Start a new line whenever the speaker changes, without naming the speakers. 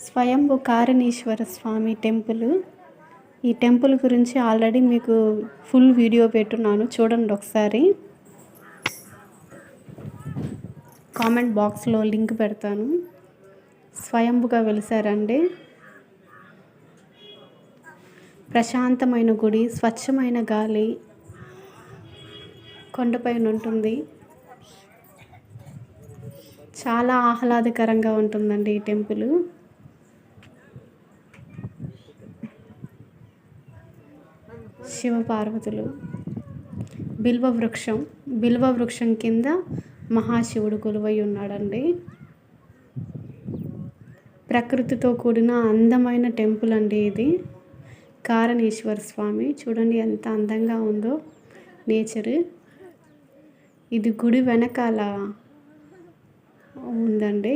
స్వయంభు కారణీశ్వర స్వామి temple. ఈ temple గురించి already మీకు ఫుల్ వీడియో పెట్టున్నాను, చూడండి ఒకసారి. కామెంట్ బాక్స్లో లింక్ పెడతాను. స్వయంభుగా వెలిసారండి. ప్రశాంతమైన గుడి, స్వచ్ఛమైన గాలి కొండపైన ఉంటుంది. చాలా ఆహ్లాదకరంగా ఉంటుందండి ఈ టెంపుల్. శివపార్వతులు, బిల్వ వృక్షం కింద మహాశివుడు కొలువై ఉన్నాడండి. ప్రకృతితో కూడిన అందమైన టెంపుల్ అండి ఇది. కారణేశ్వర స్వామి చూడండి ఎంత అందంగా ఉందో నేచర్. ఇది గుడి వెనకాల ఉందండి.